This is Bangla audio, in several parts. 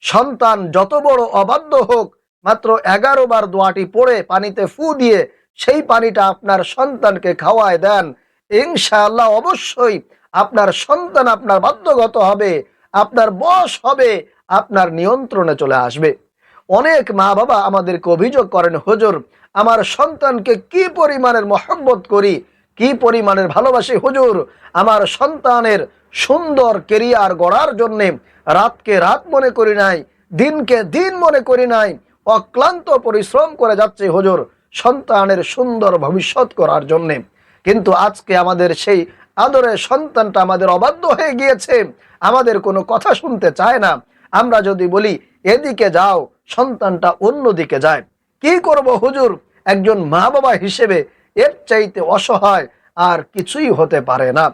সন্তান যত বড় অবাধ্য হোক, মাত্র 11 বার দোয়াটি পড়ে পানিতে ফু দিয়ে সেই পানিটা আপনার সন্তানকে খাওয়ায় দেন, ইনশাআল্লাহ অবশ্যই আপনার সন্তান আপনার বাধ্যগত হবে, আপনার বশ হবে, আপনার নিয়ন্ত্রণে চলে আসবে। অনেক মা বাবা আমাদেরকে অভিযোগ করেন, হুজুর আমার সন্তানকে কি পরিমাণের মহব্বত করি, কি পরিমাণের ভালোবাসি হুজুর, আমার সন্তানের সুন্দর কেরিয়ার গড়ার জন্যে রাতকে রাত মনে করি নাই, দিনকে দিন মনে করি নাই, অক্লান্ত পরিশ্রম করে যাচ্ছে হুজুর সন্তানের সুন্দর ভবিষ্যৎ করার জন্যে। কিন্তু আজকে আমাদের সেই আদরের সন্তানটা আমাদের অবাধ্য হয়ে গিয়েছে, আমাদের কোনো কথা শুনতে চায় না। আমরা যদি বলি এদিকে যাও, সন্তানটা অন্য দিকে যায়। কি করব হুজুর, একজন মা বাবা হিসেবে এর চাইতে অসহায় আর কিছুই হতে পারে না।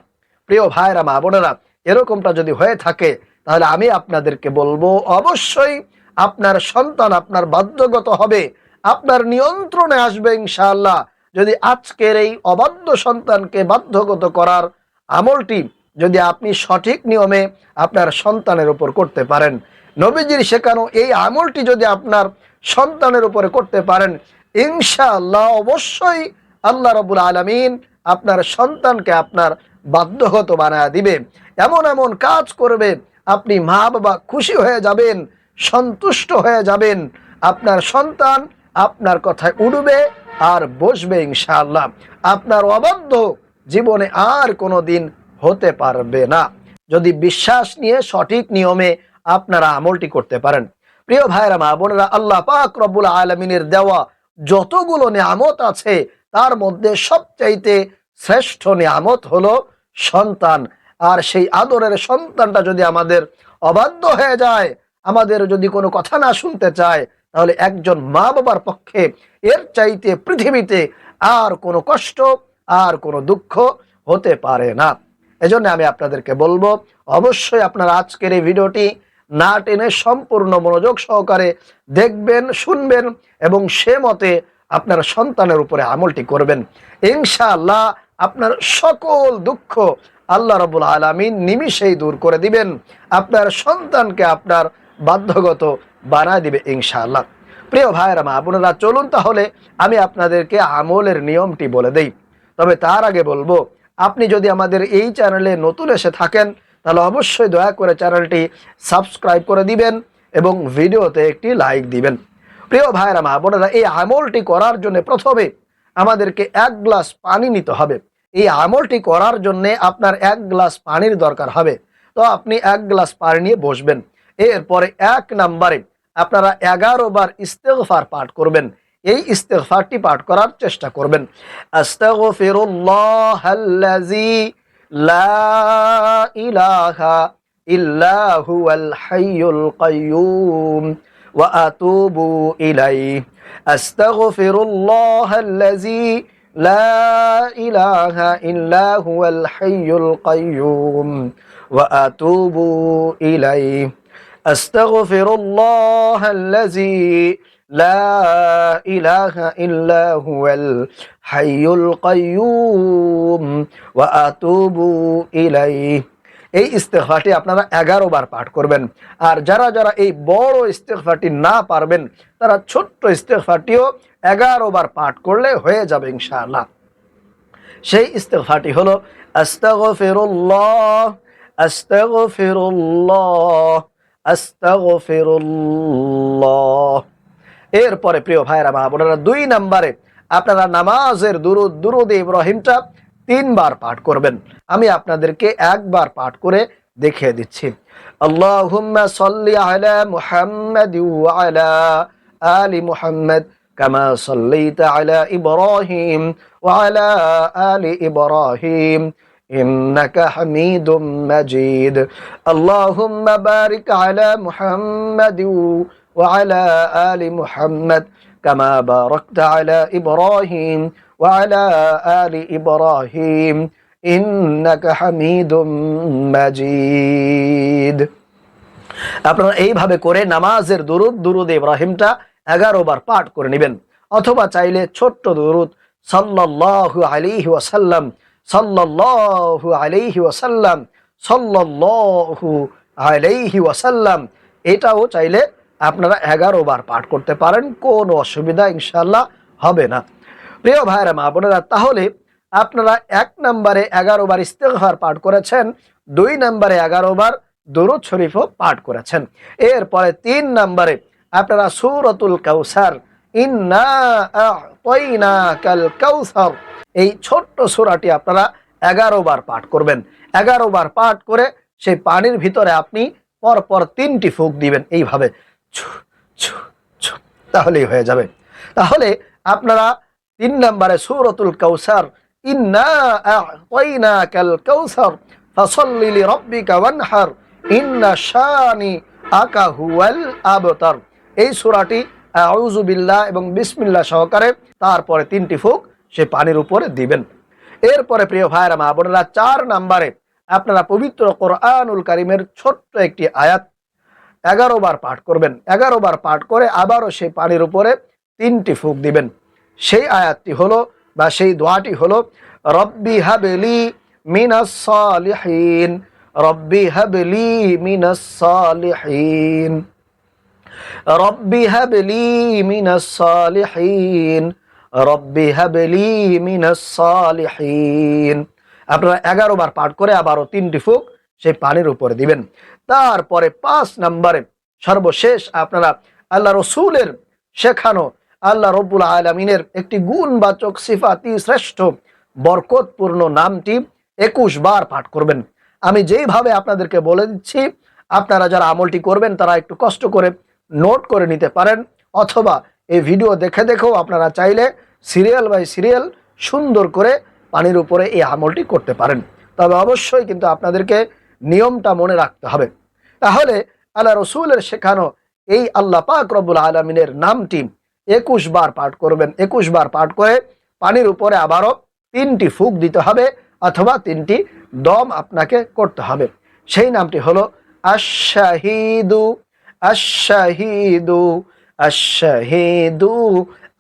প্রিয় ভাইরা মা বোনেরা, এরকমটা যদি হয়ে থাকে তাহলে আমি আপনাদেরকে বলবো অবশ্যই আপনার সন্তান আপনার বাধ্যগত হবে, আপনার নিয়ন্ত্রণে আসবে ইনশাআল্লাহ, যদি আজকের এই অবাধ্য সন্তানকে বাধ্যগত করার আমলটি যদি আপনি সঠিক নিয়মে আপনার সন্তানের উপর করতে পারেন। নবীজির শেখানো এই আমলটি যদি আপনার সন্তানের উপরে করতে পারেন, ইনশাআল্লাহ অবশ্যই আল্লাহ রাব্বুল আলামিন আপনার সন্তানকে আপনার বাধ্যগত বানায় দিবে। এমন এমন কাজ করবে, আপনি মা বাবা খুশি হয়ে যাবেন, সন্তুষ্ট হয়ে যাবেন। আপনার সন্তান আপনার কথায় উঠবে আর বসবে ইনশাআল্লাহ। আপনার অবাধ্য জীবনে আর কোনো দিন হতে পারবে না, যদি বিশ্বাস নিয়ে সঠিক নিয়মে আপনারা আমলটি করতে পারেন। প্রিয় ভাইরা মা বোনেরা, আল্লাহ পাক রব্বুল আলামিনের দেওয়া যতগুলো নিয়ামত আছে তার মধ্যে সবচাইতে শ্রেষ্ঠ নিয়ামত হলো সন্তান। আর সেই আদরের সন্তানটা যদি আমাদের অবাধ্য হয়ে যায়, আমাদের যদি কোনো কথা না শুনতে চায়, তাহলে একজন মা বাবার পক্ষে এর চাইতে পৃথিবীতে আর কোনো কষ্ট আর কোনো দুঃখ হতে পারে না। এজন্য আমি আপনাদেরকে বলবো অবশ্যই আপনারা আজকের এই ভিডিওটি না টেনে সম্পূর্ণ মনোযোগ সহকারে দেখবেন, শুনবেন এবং সে মতে আপনার সন্তানের উপরে আমলটি করবেন। ইনশাআল্লাহ আপনার সকল দুঃখ আল্লাহ রাব্বুল আলামিন নিমিষেই দূর করে দিবেন, আপনার সন্তানকে আপনার বাধ্যগত বানায় দিবে ইনশাআল্লাহ। প্রিয় ভাইয়েরা মা বোনেরা, চলুন তাহলে আমি আপনাদেরকে আমলের নিয়মটি বলে দেই। তবে তার আগে বলবো, আপনি যদি আমাদের এই চ্যানেলে নতুন এসে থাকেন তাহলে অবশ্যই দয়া করে চ্যানেলটি সাবস্ক্রাইব করে দিবেন এবং ভিডিওতে একটি লাইক দিবেন। প্রিয় ভাইয়েরা মা বোনেরা, এই আমলটি করার জন্য প্রথমে আমাদেরকে 1 গ্লাস পানি নিতে হবে। এই আমলটি করার জন্য আপনার 1 গ্লাস পানির দরকার হবে। তো আপনি 1 গ্লাস পানি নিয়ে বসবেন। এরপরে 1 নম্বরে আপনারা 11 বার ইস্তেগফার পাঠ করবেন। এই ইস্তেগফারটি পাঠ করার চেষ্টা করবেন। আস্তাগফিরুল্লাহাল্লাযী লা ইলাহা ইল্লা হুয়াল হাইয়ুল কাইয়্যুম ওয়া আতুবু ইলাইহি। আস্তাগফিরুল্লাহাল্লাযী লা ইলাহা ইল্লা হুয়াল হাইয়ুল কাইয়্যুম ওয়া আতুবু ইলাইহি। আস্তাগফিরুল্লাহাল্লাযী লা ইলাহা ইল্লা হুয়াল হাইয়ুল কাইয়্যুম ওয়া আতুবু ইলাইহি। এই ইস্তেগফারটি আপনারা 11 বার পাঠ করবেন। আর যারা যারা এই বড় ইস্তেগফারটি না পারবেন, তারা ছোট্ট ইস্তেগফারটিও 11 বার পাঠ করলে হয়ে যাবে ইনশাআল্লাহ। সেই ইস্তেগফারটি হলো আস্তাগফিরুল্লাহ আস্তাগফিরুল্লাহ আস্তাগফিরুল্লাহ। এরপরে প্রিয় ভাইরা মা বোনেরা, 2 নম্বরে আপনারা নামাজের দুরুদ ইব্রাহিমটা 3 বার পাঠ করবেন। আমি আপনাদেরকে 1 বার পাঠ করে দেখিয়ে দিচ্ছি। আল্লাহুম্মা সাল্লি আলা মুহাম্মাদ ওয়া আলা আলি মুহাম্মাদ কামা সাল্লাইতা আলা ইব্রাহিম ওয়া আলা আলি ইব্রাহিম ইন্নাকা হামিদুম মাজিদ। আল্লাহুম্মা বারিক আলা মুহাম্মাদ ওয়া আলা আলি মুহাম্মাদ কামা বারাকতা আলা ইব্রাহিম ওয়া আলা আলি ইব্রাহিম ইন্নাকা হামিদুম মাজিদ। আপনারা এইভাবে করে নামাজের দুরুদ ইব্রাহিমটা 11 বার পাঠ করে নেবেন। অথবা চাইলে ছোট্ট দুরুদ সাল্লাল্লাহু আলাইহি ওয়াসাল্লাম সাল্লাল্লাহু আলাইহি ওয়াসাল্লাম সাল্লাল্লাহু আলাইহি ওয়াসাল্লাম, এটাও চাইলে আপনারা 11 বার পাঠ করতে পারেন, কোনো অসুবিধা ইনশাআল্লাহ হবে না। প্রিয় ভাইরা মা বোনেরা, তাহলে আপনারা 1 নম্বরে 11 বার ইস্তেগফার পাঠ করেছেন, 2 নম্বরে 11 বার দরুদ শরীফও পাঠ করেছেন। এরপরে 3 নম্বরে আপনারা সূরাতুল কাউসার, ইন্না আ'তাইনাকাল কাউসার, এই ছোট্ট সূরাটি আপনারা 11 বার পাঠ করবেন। 11 বার পাঠ করে সেই পানির ভিতরে আপনি পরপর 3টি ফুঁক দিবেন, এইভাবে ছু ছু ছু, তাহলেই হয়ে যাবে। তাহলে আপনারা 3 নম্বরে সূরাতুল কাউসার, ইন্না আ'তাইনাকাল কাউসার ফাসাল্লি লিরাব্বিকা ওয়ানহার ইন্না শানিআকা হুয়াল আবতার, এই সূরাটি আউযু বিল্লাহ এবং বিসমিল্লাহ সহকারে তারপরে 3টি ফুঁক সে পানির উপরে দিবেন। এরপরে প্রিয় ভাইরা মা বোনেরা, 4 নম্বরে আপনারা পবিত্র কোরআনুল কারীমের ছোট্ট একটি আয়াত 11 বার পাঠ করবেন। 11 বার পাঠ করে আবারও সেই পানির উপরে 3টি ফুঁক দিবেন। সেই আয়াতটি হলো বা সেই দোয়াটি হলো, রব্বি হাবলি মিনাস সালিহিন, রব্বি হাবলি মিনাস সালিহিন, রব্বি হাবলি মিনাস সালিহিন, রব্বি হাবলি মিনাস সালিহিন। আপনারা 11 বার পাঠ করে আবারও 3টি ফুঁক সেই পানির উপরে দিবেন। তারপরে 5 নম্বরে সর্বশেষ আপনারা আল্লাহ রসুলের শেখানো আল্লাহ রব্বুল আলামিনের একটি গুণবাচক সিফাতি শ্রেষ্ঠ বরকতপূর্ণ নামটি 21 বার পাঠ করবেন। আমি যেইভাবে আপনাদেরকে বলে দিচ্ছি, আপনারা যারা আমলটি করবেন তারা একটু কষ্ট করে নোট করে নিতে পারেন, অথবা এই ভিডিও দেখে দেখেও আপনারা চাইলে সিরিয়াল বাই সিরিয়াল সুন্দর করে পানির উপরে এই আমলটি করতে পারেন। তবে অবশ্যই কিন্তু আপনাদেরকে নিয়মটা মনে রাখতে হবে। তাহলে আল্লাহ রসুলের শেখানো এই আল্লাহ পাক রব্বুল আলামিনের নামটি 21 বার পাঠ করবেন। 21 বার পাঠ করে পানির উপরে আবারও 3টি ফুঁক দিতে হবে, অথবা 3টি দম আপনাকে করতে হবে। সেই নামটি হলো আশ-শাহীদু আশ-শাহীদু আশ-শাহীদু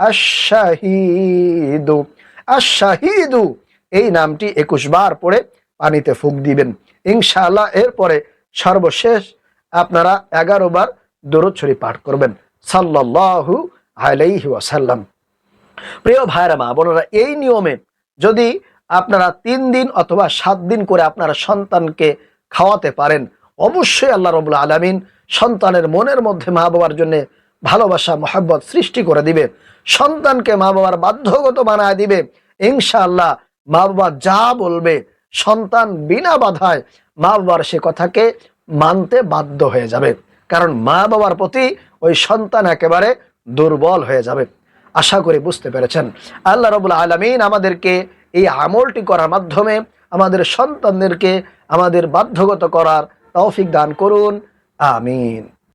আশ-শাহীদু আশ-শাহীদু, এই নামটি 21 বার পড়ে পানিতে ফুঁক দিবেন ইনশাআল্লাহ। এরপরে সর্বশেষ আপনারা 11 বার দরুদ শরীফ পাঠ করবেন সাল্লাল্লাহু আলাইহি ওয়াসাল্লাম। প্রিয় ভাইরা মা বোনেরা, এই নিয়মে যদি আপনারা 3 দিন অথবা 7 দিন করে আপনার সন্তানকে খাওয়াতে পারেন, অবশ্যই আল্লাহ রাব্বুল আলামিন সন্তানের মনের মধ্যে মা বাবার জন্য ভালোবাসা মহব্বত সৃষ্টি করে দিবে, সন্তানকে মা বাবার বাধ্যগত বানায় দিবে ইনশাআল্লাহ। মা বাবা যা বলবে সন্তান বিনা বাধায় মা বাবার সে কথাকে মানতে বাধ্য হয়ে যাবে, কারণ মা বাবার প্রতি ওই সন্তান একেবারে দুর্বল হয়ে যাবে। আশা করি বুঝতে পেরেছেন। আল্লাহ রাব্বুল আলামিন আমাদেরকে এই আমলটি করার মাধ্যমে আমাদের সন্তানদেরকে আমাদের বাধ্যগত করার তৌফিক দান করুন, আমিন।